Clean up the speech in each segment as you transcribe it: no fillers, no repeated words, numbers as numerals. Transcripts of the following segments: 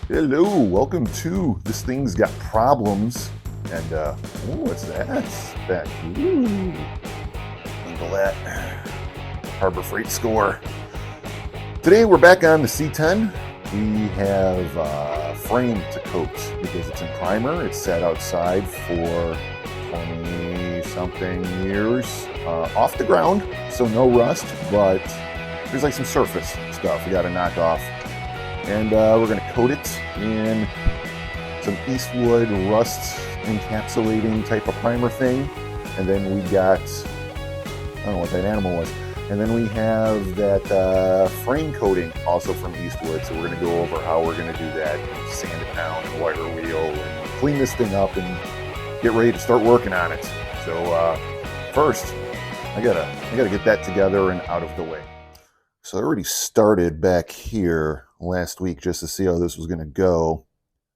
Hello, welcome to This Thing's Got Problems. And, what's that? That, look at that Harbor Freight score. Today we're back on the C10. We have a frame to coat because it's in primer. It's sat outside for 20-something years off the ground, so no rust, but there's like some surface stuff we got to knock off. And we're going to coat it in some Eastwood rust encapsulating type of primer thing. And then we got, I don't know what that animal was. And then we have that frame coating also from Eastwood. So we're going to go over how we're going to do that, and sand it down and wire wheel and clean this thing up and get ready to start working on it. So first, I gotta get that together and out of the way. So I already started back here last week just to see how this was going to go.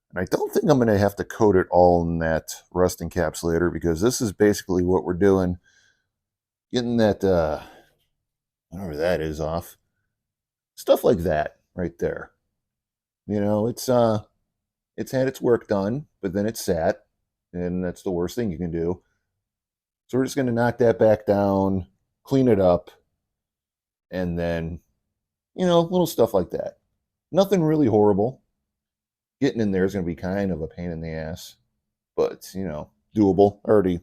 And I don't think I'm going to have to coat it all in that rust encapsulator, because this is basically what we're doing. Getting that, whatever that is, off. Stuff like that right there. You know, it's had its work done, but then it's sat, and that's the worst thing you can do. So we're just going to knock that back down, clean it up, and then, little stuff like that. Nothing really horrible. Getting in there is going to be kind of a pain in the ass, but, doable. I already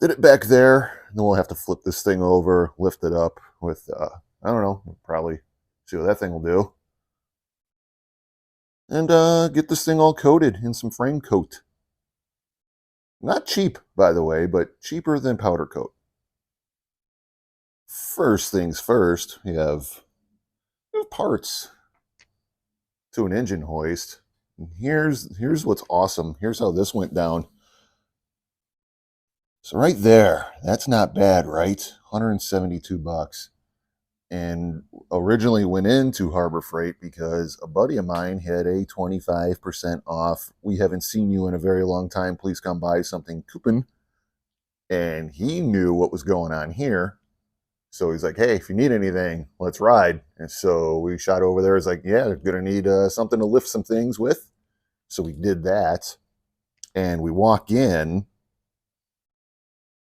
did it back there. And then we'll have to flip this thing over, lift it up with, I don't know, we'll probably see what that thing will do. And get this thing all coated in some frame coat. Not cheap, by the way, but cheaper than powder coat. First things first, we have parts to an engine hoist. And here's what's awesome. Here's how this went down. So right there, that's not bad, right? 172 bucks. And originally went into Harbor Freight because a buddy of mine had a 25% off. We haven't seen you in a very long time. Please come buy something coupon. And he knew what was going on here. So he's like, hey, if you need anything, let's ride. And so we shot over there. It's like, yeah, they're going to need something to lift some things with. So we did that. And we walk in.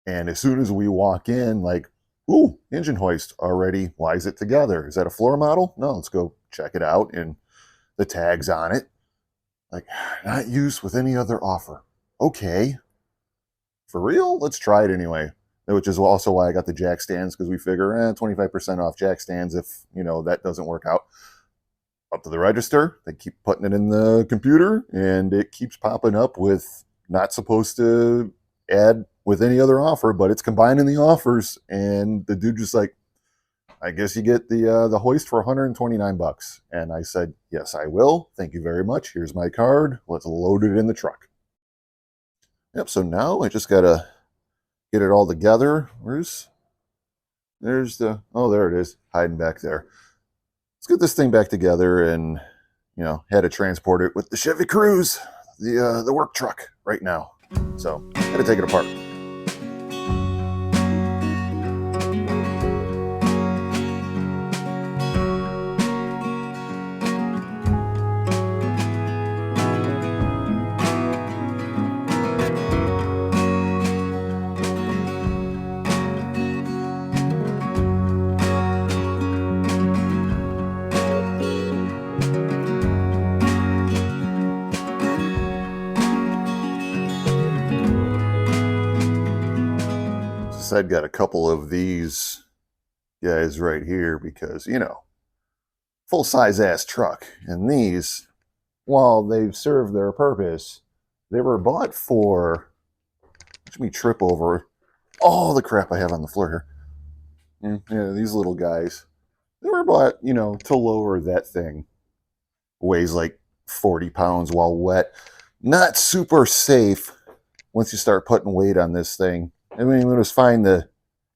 And as soon as we walk in, like, ooh, engine hoist already. Why is it together? Is that a floor model? No, let's go check it out. And the tag's on it. Like, not used with any other offer. Okay. For real? Let's try it anyway. Which is also why I got the jack stands, because we figure 25% off jack stands if, that doesn't work out. Up to the register, they keep putting it in the computer, and it keeps popping up with not supposed to add with any other offer, but it's combining the offers, and the dude just like, I guess you get the hoist for 129 bucks. And I said, yes, I will. Thank you very much. Here's my card. Let's load it in the truck. Yep, so now I just gotta get it all together. There's the, oh, there it is, hiding back there. Let's get this thing back together, and, had to transport it with the Chevy Cruze, the work truck right now. So, had to take it apart. I've got a couple of these guys right here because, full size ass truck. And these, while they've served their purpose, they were bought for, watch me trip over all the crap I have on the floor here. Yeah, these little guys, they were bought, to lower that thing. Weighs like 40 pounds while wet. Not super safe once you start putting weight on this thing. I mean, it was fine to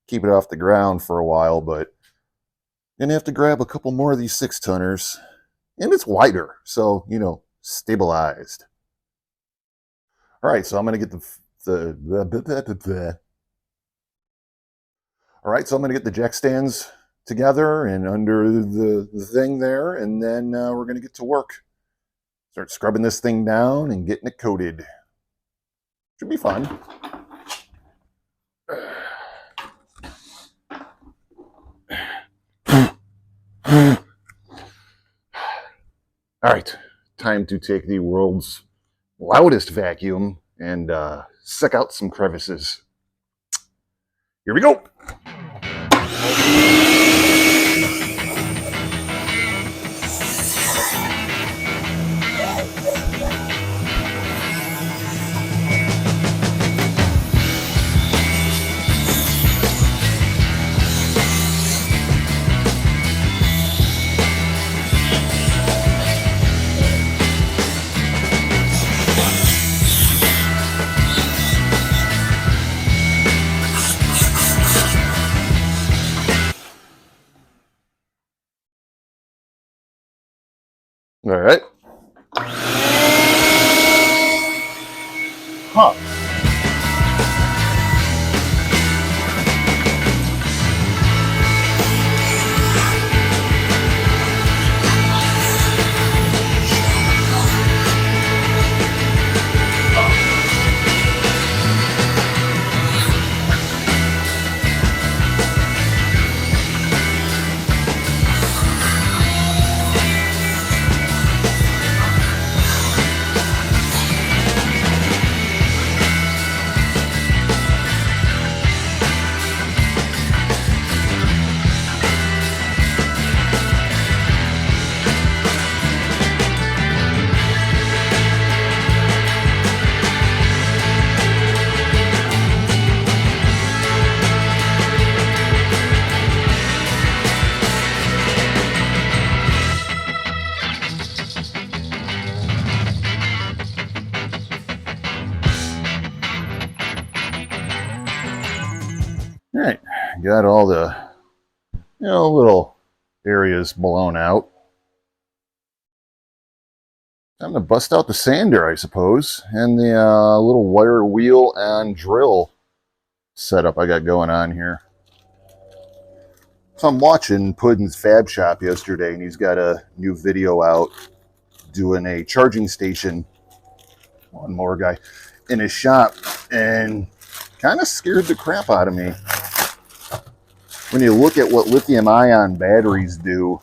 keep it off the ground for a while, but you're gonna have to grab a couple more of these 6-tonners. And it's wider, so, stabilized. All right, so I'm gonna get all right, so I'm gonna get the jack stands together and under the thing there, and then we're gonna get to work. Start scrubbing this thing down and getting it coated. Should be fun. All right, time to take the world's loudest vacuum and suck out some crevices. Here we go. All right. Huh. All right, got all the little areas blown out. Time to bust out the sander, I suppose, and the little wire wheel and drill setup I got going on here. So I'm watching Puddin's Fab Shop yesterday, and he's got a new video out doing a charging station, one more guy, in his shop, and kind of scared the crap out of me. When you look at what lithium-ion batteries do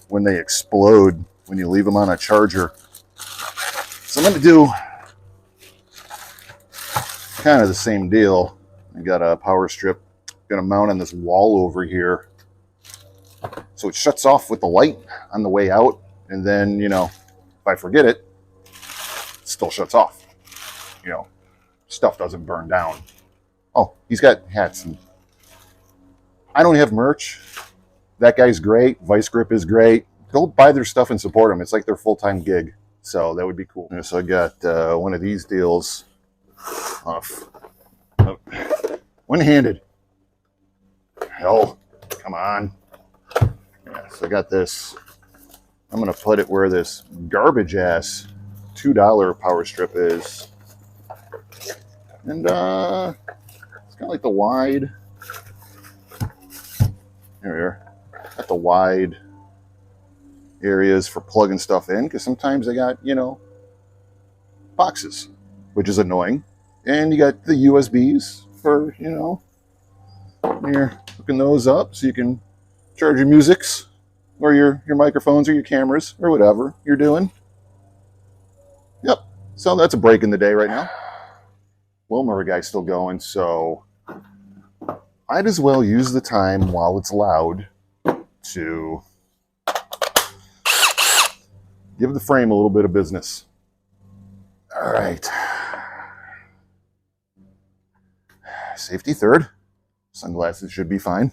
when they explode, when you leave them on a charger. So I'm going to do kind of the same deal. I got a power strip, going to mount on this wall over here. So it shuts off with the light on the way out. And then, if I forget it, it still shuts off. Stuff doesn't burn down. Oh, he's got hats. And I don't have merch. That guy's great. Vice Grip is great. Go buy their stuff and support them. It's like their full-time gig. So that would be cool. So I got one of these deals off. Oh. One-handed. Hell, come on. Yeah, so I got this. I'm going to put it where this garbage-ass $2 power strip is. And it's kind of like the wide. Here we are. Got the wide areas for plugging stuff in, because sometimes they got, boxes, which is annoying. And you got the USBs for, you're hooking those up so you can charge your musics or your microphones or your cameras or whatever you're doing. Yep. So that's a break in the day right now. Wilmer guy's still going, so might as well use the time while it's loud to give the frame a little bit of business. All right. Safety third. Sunglasses should be fine.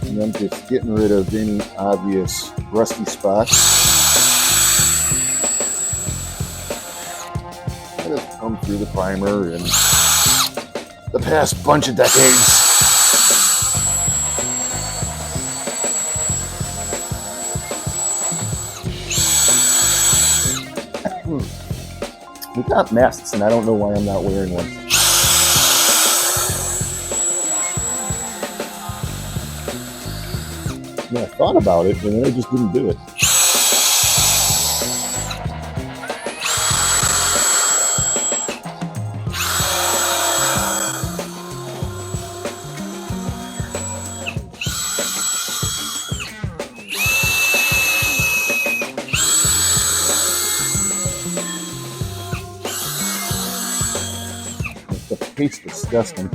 And I'm just getting rid of any obvious rusty spots. just come through the primer in the past bunch of decades. We got masks, and I don't know why I'm not wearing one. I mean, I thought about it, and then I just didn't do it. The taste is disgusting.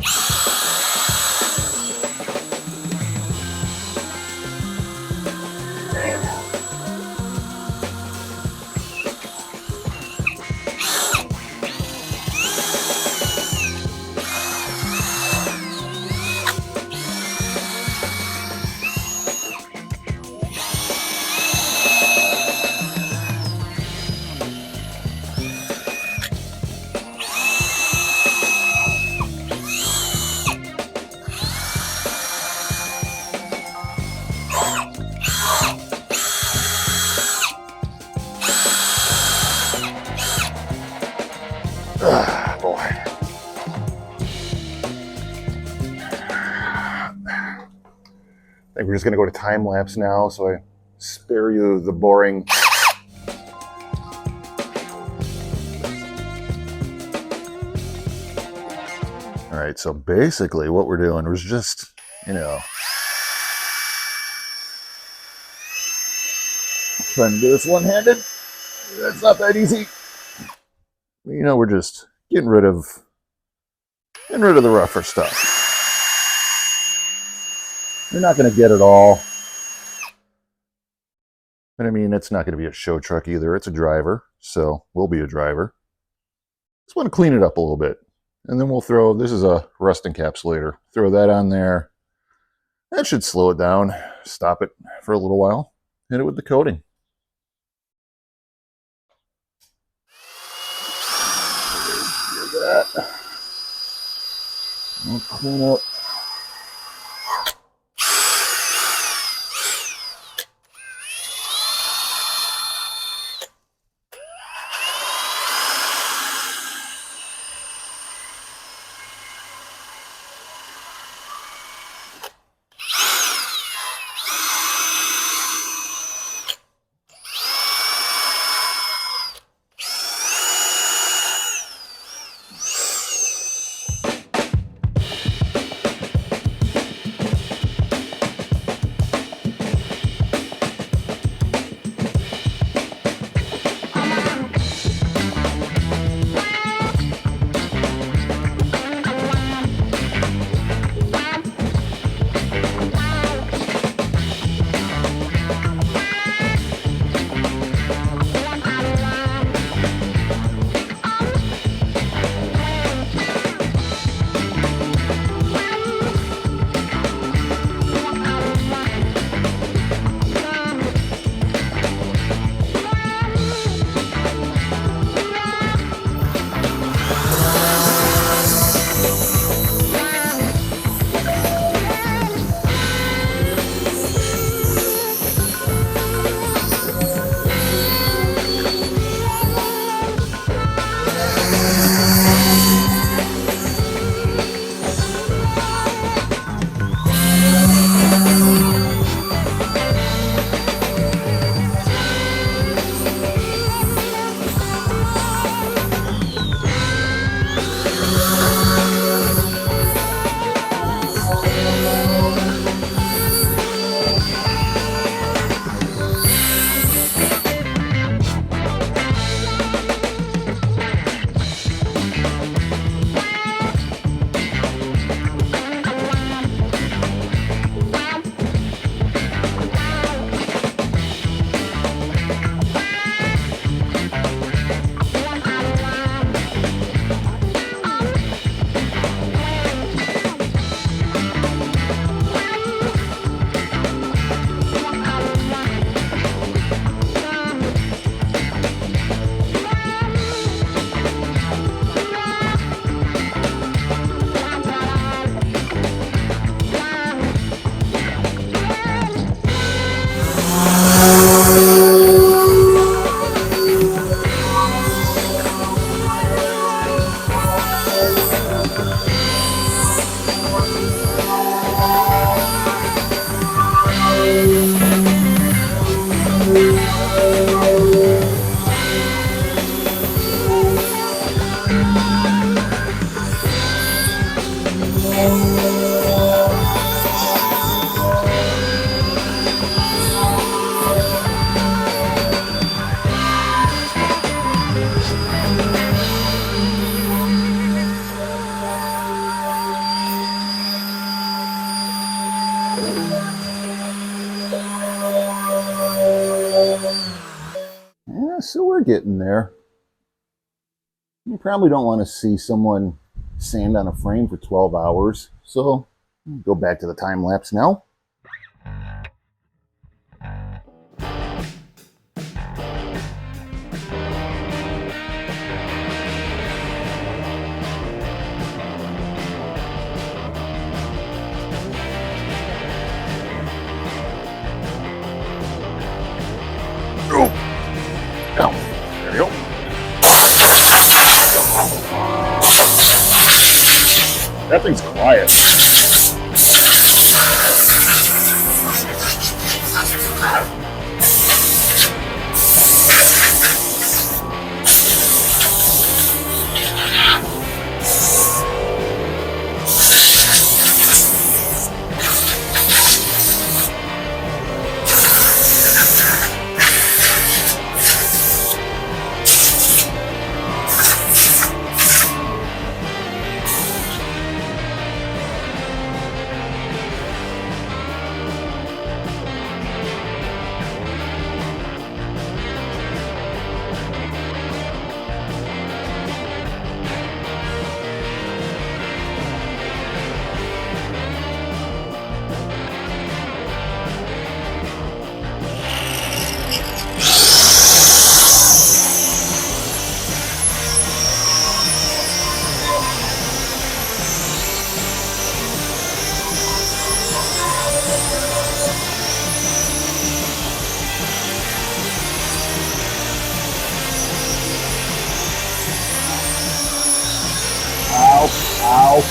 Boy. I think we're just going to go to time lapse now, so I spare you the boring. All right, so basically what we're doing was just, trying to do this one-handed. That's not that easy. We're just getting rid of the rougher stuff. You're not going to get it all. And I mean, it's not going to be a show truck either. It's a driver, so we'll be a driver. Just want to clean it up a little bit. And then we'll throw, this is a rust encapsulator. Throw that on there. That should slow it down. Stop it for a little while. Hit it with the coating. There's that. I'll clean up. So we're getting there. You probably don't want to see someone sand on a frame for 12 hours. So go back to the time lapse now. Oh, there you go. That thing's quiet. Ow.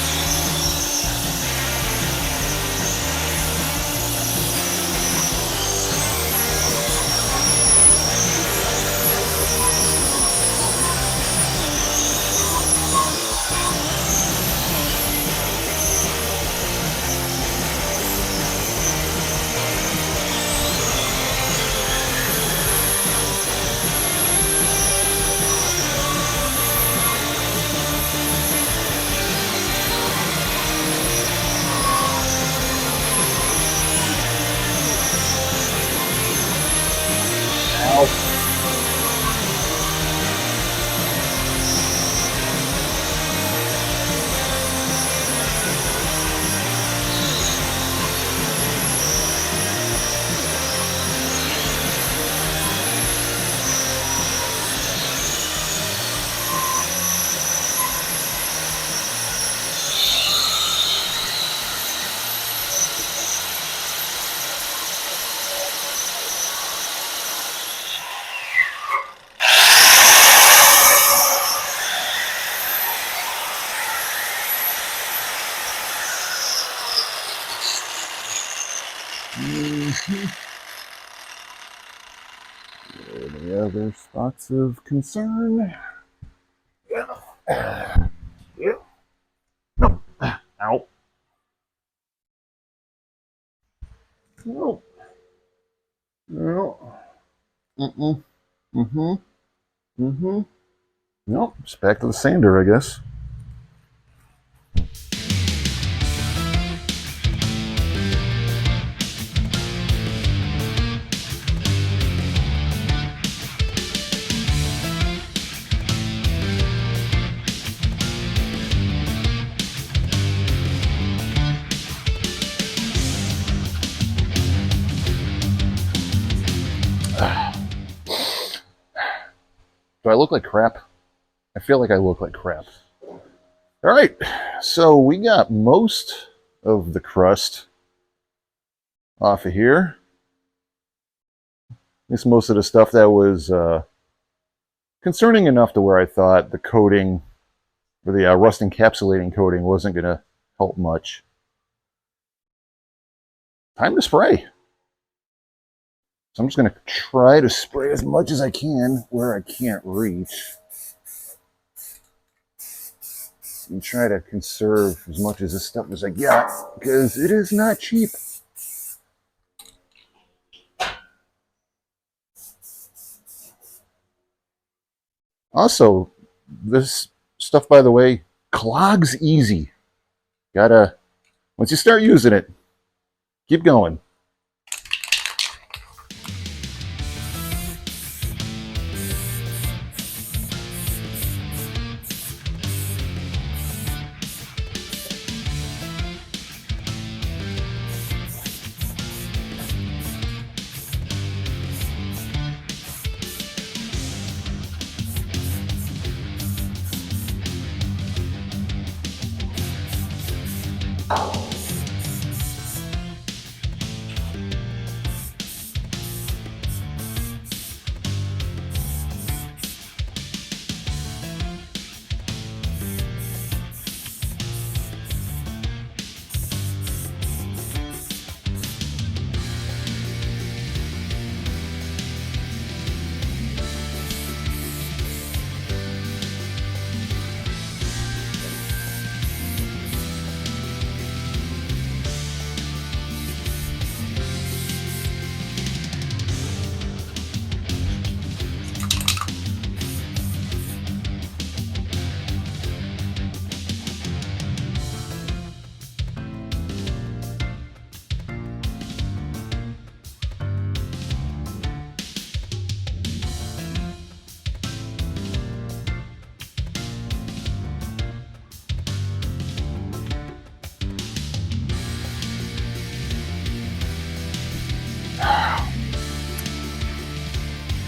Any other spots of concern? Yeah. Ow. No. No. Nope. Just back to the sander, I guess. Do I look like crap? I feel like I look like crap. All right, so we got most of the crust off of here. At least most of the stuff that was concerning enough to where I thought the coating, or the rust encapsulating coating, wasn't going to help much. Time to spray. So I'm just going to try to spray as much as I can where I can't reach. And try to conserve as much of this stuff as I got, because it is not cheap. Also, this stuff, by the way, clogs easy. Gotta, once you start using it, keep going.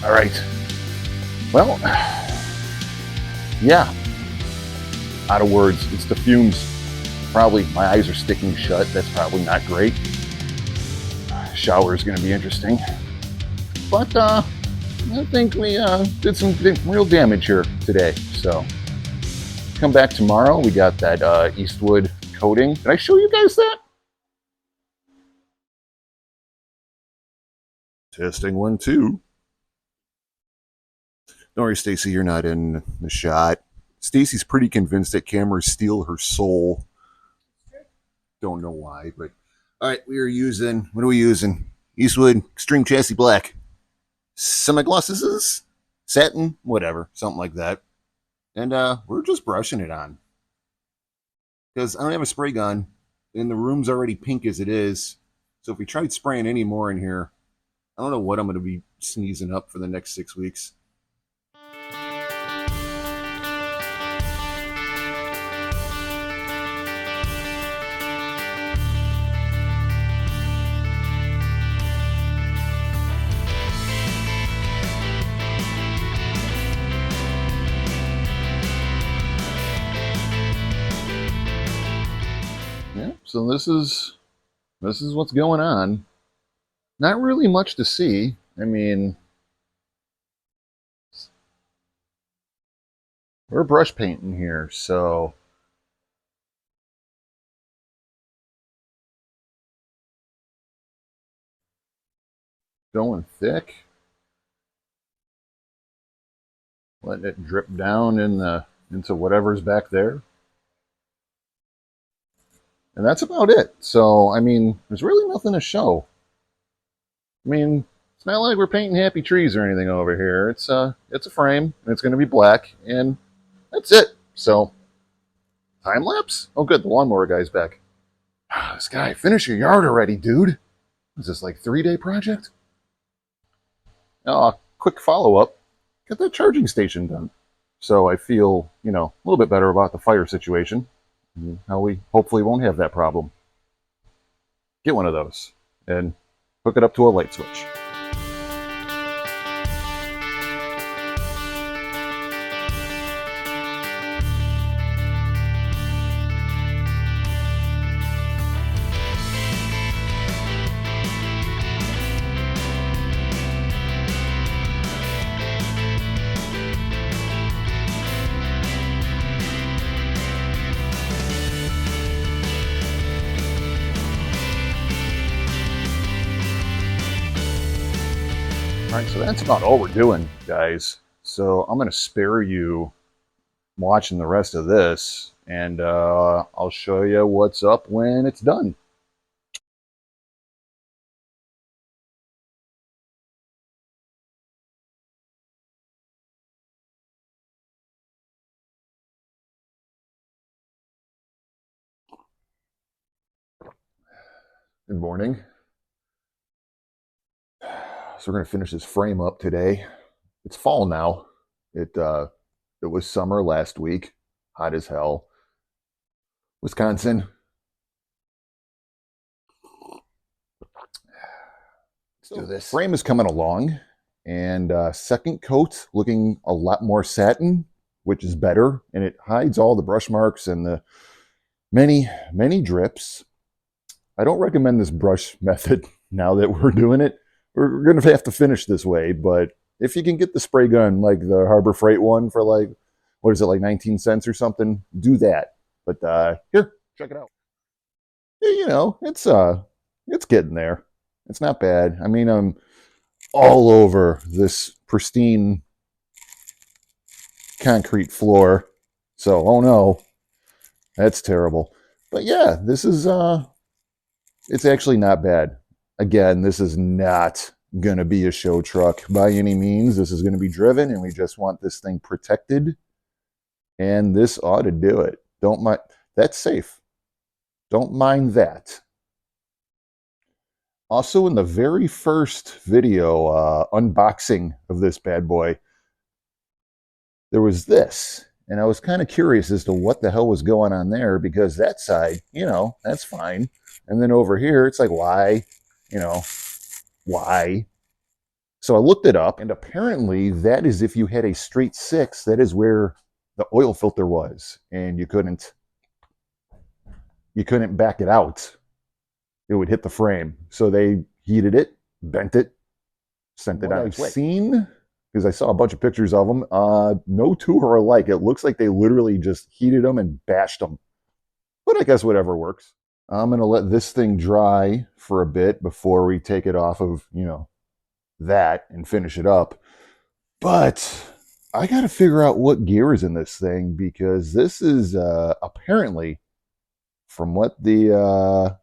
All right. Well, yeah. Out of words. It's the fumes. Probably my eyes are sticking shut. That's probably not great. Shower is going to be interesting. But I think we did some real damage here today. So come back tomorrow. We got that Eastwood coating. Did I show you guys that? Testing 1, 2. Don't worry, Stacy, you're not in the shot. Stacy's pretty convinced that cameras steal her soul. Don't know why, but all right, we are using, what are we using? Eastwood Extreme Chassis Black. Semi-glosses? Satin? Whatever, something like that. And we're just brushing it on. Because I don't have a spray gun, and the room's already pink as it is. So if we tried spraying any more in here, I don't know what I'm going to be sneezing up for the next 6 weeks. Yeah, so this is what's going on. Not really much to see. I mean, we're brush painting here, so going thick, letting it drip down into whatever's back there. And that's about it. So, I mean, there's really nothing to show. I mean, it's not like we're painting happy trees or anything over here. It's a frame, and it's going to be black, and that's it. So, time lapse? Oh, good, the lawnmower guy's back. This guy, finish your yard already, dude. Is this like 3-day project? Quick follow-up. Get that charging station done. So I feel, a little bit better about the fire situation. How we hopefully won't have that problem. Get one of those and hook it up to a light switch. All right, so that's about all we're doing, guys. So I'm going to spare you watching the rest of this, and I'll show you what's up when it's done. Good morning. So we're going to finish this frame up today. It's fall now. It was summer last week, hot as hell. Wisconsin. Let's do this. Frame is coming along, and second coat looking a lot more satin, which is better, and it hides all the brush marks and the many, many drips. I don't recommend this brush method now that we're doing it. We're going to have to finish this way, but if you can get the spray gun like the Harbor Freight one for like, what is it, like 19 cents or something, do that. But here, check it out. It's getting there. It's not bad. I mean, I'm all over this pristine concrete floor. So, oh no, that's terrible. But yeah, this is, it's actually not bad. Again, this is not going to be a show truck by any means. This is going to be driven, and we just want this thing protected. And this ought to do it. Don't mind. That's safe. Don't mind that. Also, in the very first video unboxing of this bad boy, there was this. And I was kind of curious as to what the hell was going on there, because that side, that's fine. And then over here, it's like, why? Why? So I looked it up, and apparently that is if you had a straight 6, that is where the oil filter was, and you couldn't back it out. It would hit the frame. So they heated it, bent it, sent it on its way. I've seen, because I saw a bunch of pictures of them, no two are alike. It looks like they literally just heated them and bashed them. But I guess whatever works. I'm going to let this thing dry for a bit before we take it off of, that and finish it up. But I got to figure out what gear is in this thing, because this is apparently, from what the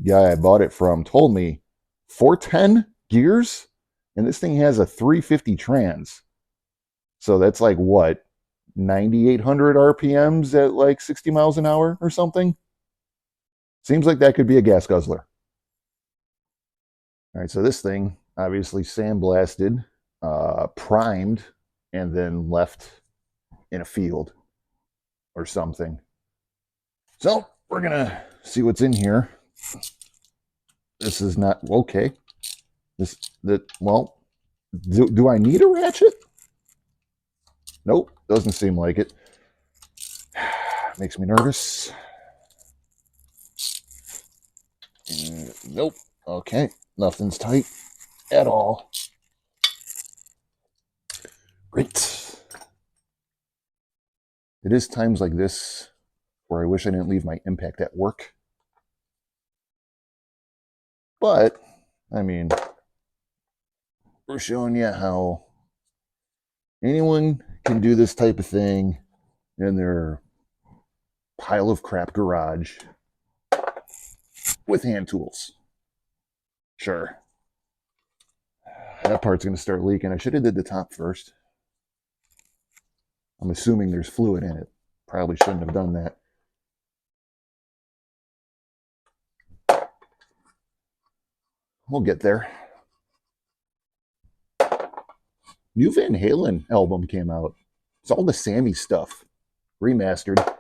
guy I bought it from told me, 410 gears, and this thing has a 350 trans. So that's like what, 9,800 RPMs at like 60 miles an hour or something? Seems like that could be a gas guzzler. All right, so this thing obviously sandblasted, primed, and then left in a field or something. So we're gonna see what's in here. This is not okay. Well, do I need a ratchet? Nope, doesn't seem like it. Makes me nervous. Nope. Okay, nothing's tight at all. Great. It is times like this where I wish I didn't leave my impact at work. But, I mean, we're showing you how anyone can do this type of thing in their pile of crap garage with hand tools. Sure. That part's going to start leaking. I should have did the top first. I'm assuming there's fluid in it. Probably shouldn't have done that. We'll get there. New Van Halen album came out. It's all the Sammy stuff. Remastered.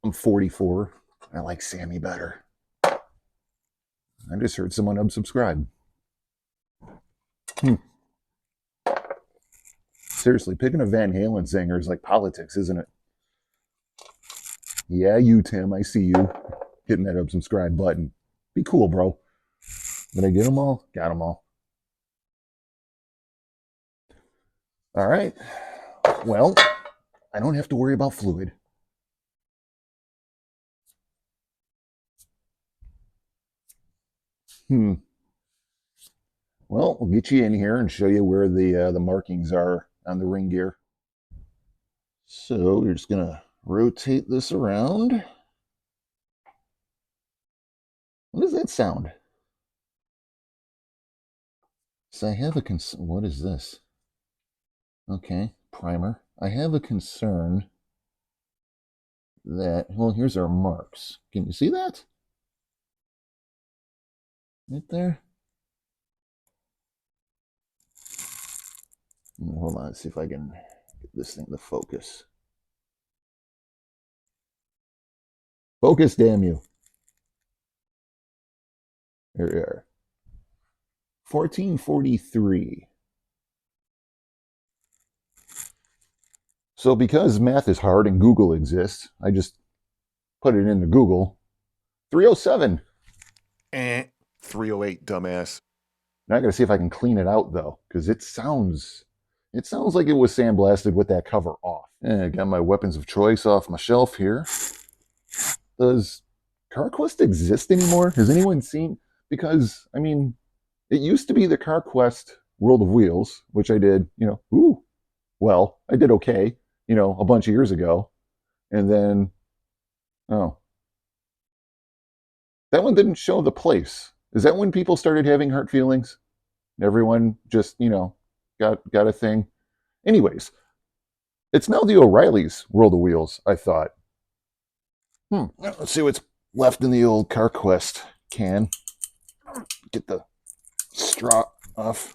I'm 44. I like Sammy better. I just heard someone unsubscribe. Seriously, picking a Van Halen singer is like politics, isn't it? Yeah, you, Tim, I see you hitting that unsubscribe button. Be cool, bro. Did I get them all? Got them all. All right. Well, I don't have to worry about fluid. Well, we'll get you in here and show you where the markings are on the ring gear. So we're just gonna rotate this around. What does that sound? So I have a what is this? Okay, primer. I have a concern that, well, here's our marks. Can you see that? Right there? Hold on, let's see if I can get this thing to focus. Focus, damn you. There we are. 1443. So because math is hard and Google exists, I just put it into Google. 307. 308, dumbass. Now I gotta see if I can clean it out though, because it sounds like it was sandblasted with that cover off. And I got my weapons of choice off my shelf here. Does CarQuest exist anymore? Has anyone seen? Because, I mean, it used to be the CarQuest World of Wheels, which I did, I did okay, a bunch of years ago. And then, that one didn't show the place. Is that when people started having hurt feelings? Everyone just, got a thing. Anyways, it's now the O'Reilly's World of Wheels, I thought. Let's see what's left in the old CarQuest can. Get the straw off.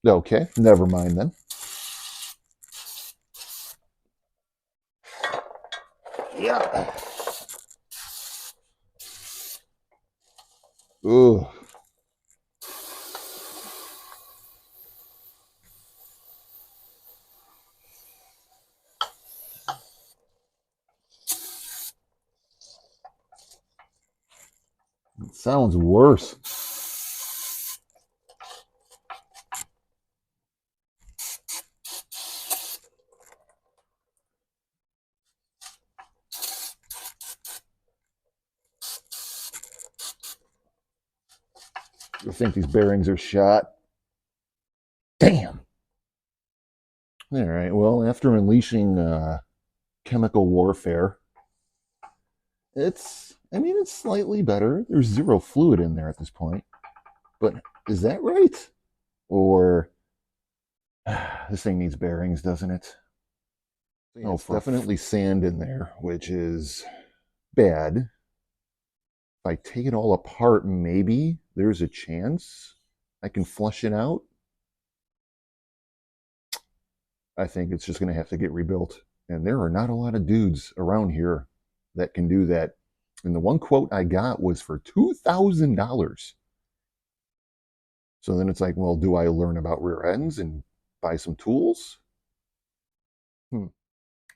Okay, never mind then. Yeah. Ugh. It sounds worse. I think these bearings are shot. Damn. All right. Well, after unleashing chemical warfare, it's slightly better. There's zero fluid in there at this point. But is that right? Or this thing needs bearings, doesn't it? Oh, it's definitely sand in there, which is bad. If I take it all apart, maybe there's a chance I can flush it out. I think it's just going to have to get rebuilt. And there are not a lot of dudes around here that can do that. And the one quote I got was for $2,000. So then it's like, well, do I learn about rear ends and buy some tools?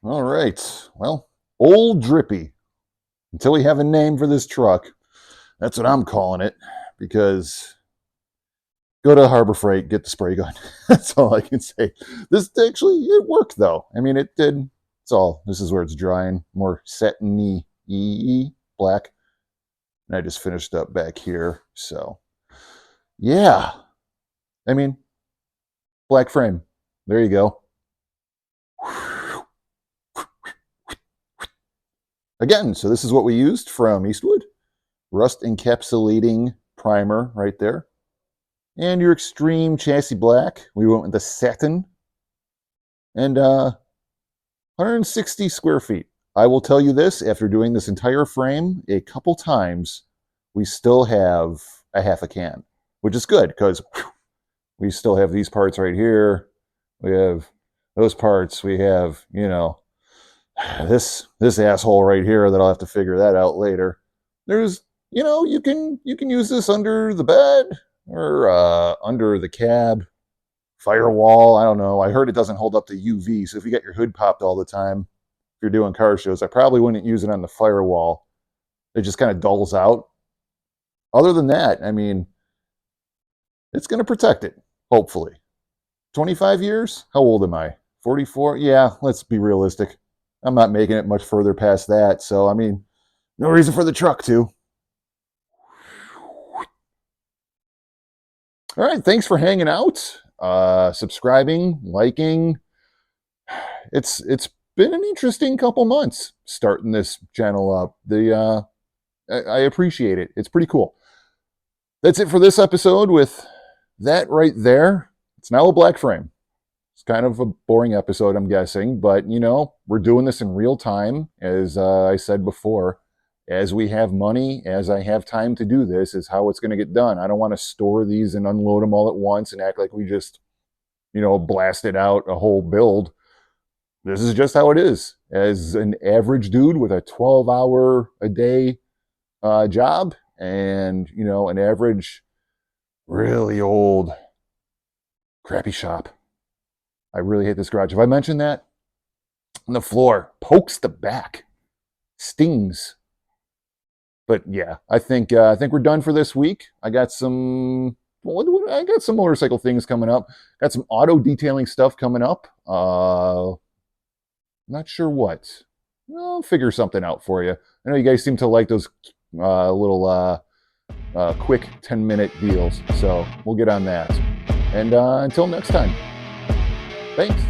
All right. Well, Old Drippy. Until we have a name for this truck, that's what I'm calling it. Because go to Harbor Freight, get the spray gun. That's all I can say. This actually, it worked though. I mean, it did. It's all. This is where it's drying. More satiny black. And I just finished up back here. So, yeah. I mean, black frame. There you go. Again, so this is what we used from Eastwood. Rust encapsulating primer right there. And your extreme chassis black. We went with the satin. And 160 square feet. I will tell you this, after doing this entire frame a couple times, we still have a half a can, which is good because we still have these parts right here. We have those parts. We have, this asshole right here that I'll have to figure that out later. There's, you can use this under the bed or under the cab, firewall. I don't know. I heard it doesn't hold up to UV, so if you get your hood popped all the time, if you're doing car shows, I probably wouldn't use it on the firewall. It just kind of dulls out. Other than that, I mean, it's going to protect it, hopefully. 25 years? How old am I? 44? Yeah, let's be realistic. I'm not making it much further past that, so I mean, no reason for the truck to. All right, thanks for hanging out, subscribing, liking. It's been an interesting couple months starting this channel up. I appreciate it. It's pretty cool. That's it for this episode with that right there. It's now a black frame. It's kind of a boring episode, I'm guessing, but we're doing this in real time, as I said before. As we have money, as I have time to do this, is how it's going to get done. I don't want to store these and unload them all at once and act like we just, blasted out a whole build. This is just how it is. As an average dude with a 12-hour a day job and, an average, really old, crappy shop. I really hate this garage. Have I mentioned that? The floor pokes the back, stings. But yeah, I think we're done for this week. I got some motorcycle things coming up. Got some auto detailing stuff coming up. Not sure what. I'll figure something out for you. I know you guys seem to like those little quick 10-minute deals, so we'll get on that. And until next time, thanks.